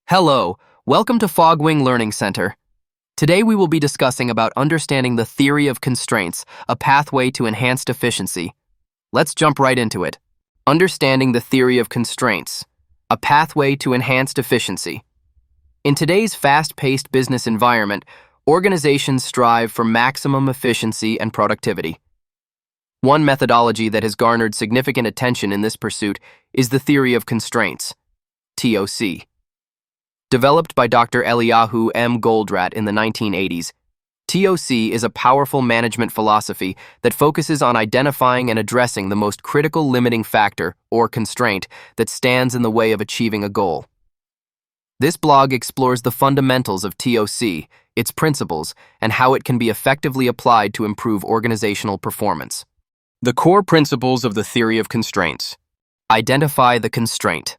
Hello, welcome to Fogwing Learning Center. Today we will be discussing about understanding the theory of constraints, a pathway to enhanced efficiency. Let's jump right into it. Understanding the theory of constraints, a pathway to enhanced efficiency. In today's fast-paced business environment, organizations strive for maximum efficiency and productivity. One methodology that has garnered significant attention in this pursuit is the theory of constraints, TOC. Developed by Dr. Eliyahu M. Goldratt in the 1980s, TOC is a powerful management philosophy that focuses on identifying and addressing the most critical limiting factor, or constraint, that stands in the way of achieving a goal. This blog explores the fundamentals of TOC, its principles, and how it can be effectively applied to improve organizational performance. The core principles of the theory of constraints. Identify the constraint.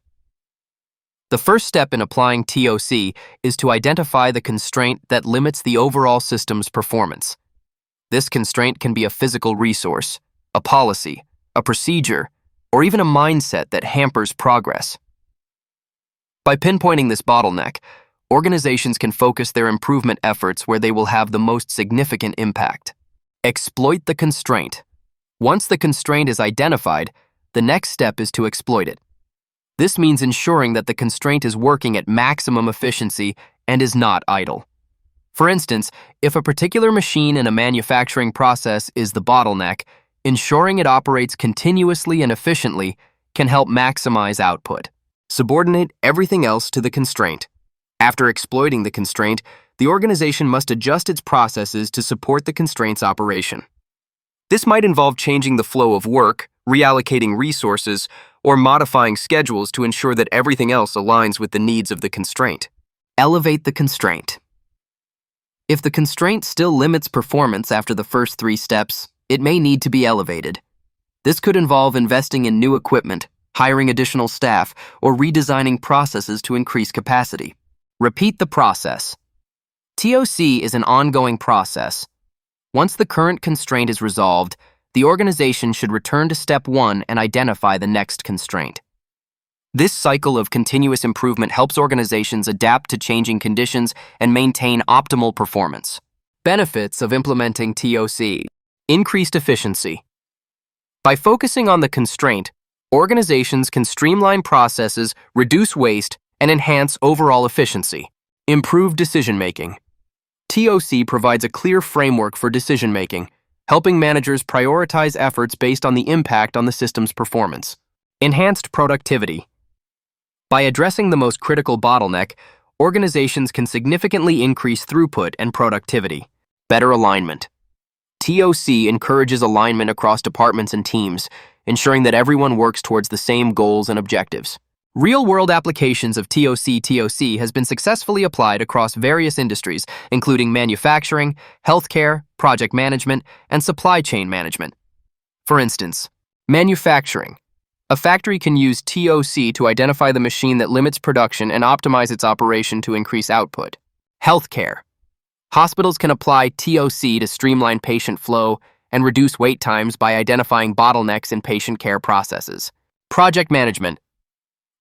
The first step in applying TOC is to identify the constraint that limits the overall system's performance. This constraint can be a physical resource, a policy, a procedure, or even a mindset that hampers progress. By pinpointing this bottleneck, organizations can focus their improvement efforts where they will have the most significant impact. Exploit the constraint. Once the constraint is identified, the next step is to exploit it. This means ensuring that the constraint is working at maximum efficiency and is not idle. For instance, if a particular machine in a manufacturing process is the bottleneck, ensuring it operates continuously and efficiently can help maximize output. Subordinate everything else to the constraint. After exploiting the constraint, the organization must adjust its processes to support the constraint's operation. This might involve changing the flow of work, reallocating resources, or modifying schedules to ensure that everything else aligns with the needs of the constraint. Elevate the constraint. If the constraint still limits performance after the first 3 steps, it may need to be elevated. This could involve investing in new equipment, hiring additional staff, or redesigning processes to increase capacity. Repeat the process. TOC is an ongoing process. Once the current constraint is resolved, the organization should return to step 1 and identify the next constraint. This cycle of continuous improvement helps organizations adapt to changing conditions and maintain optimal performance. Benefits of implementing TOC. Increased efficiency. By focusing on the constraint, organizations can streamline processes, reduce waste, and enhance overall efficiency. Improve decision-making. TOC provides a clear framework for decision-making, helping managers prioritize efforts based on the impact on the system's performance. Enhanced productivity. By addressing the most critical bottleneck, organizations can significantly increase throughput and productivity. Better alignment. TOC encourages alignment across departments and teams, ensuring that everyone works towards the same goals and objectives. Real-world applications of TOC has been successfully applied across various industries, including manufacturing, healthcare, project management, and supply chain management. For instance, manufacturing. A factory can use TOC to identify the machine that limits production and optimize its operation to increase output. Healthcare. Hospitals can apply TOC to streamline patient flow and reduce wait times by identifying bottlenecks in patient care processes. Project management.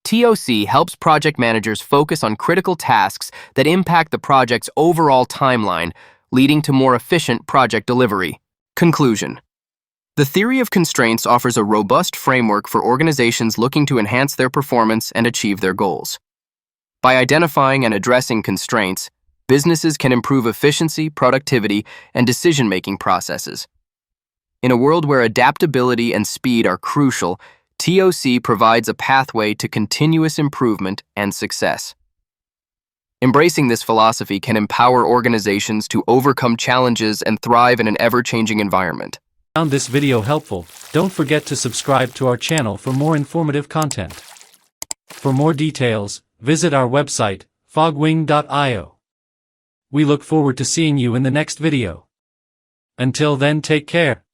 TOC helps project managers focus on critical tasks that impact the project's overall timeline, leading to more efficient project delivery. Conclusion. The theory of constraints offers a robust framework for organizations looking to enhance their performance and achieve their goals. By identifying and addressing constraints, businesses can improve efficiency, productivity, and decision-making processes. In a world where adaptability and speed are crucial, TOC provides a pathway to continuous improvement and success. Embracing this philosophy can empower organizations to overcome challenges and thrive in an ever-changing environment. Found this video helpful, don't forget to subscribe to our channel for more informative content. For more details, visit our website, fogwing.io. We look forward to seeing you in the next video. Until then, take care.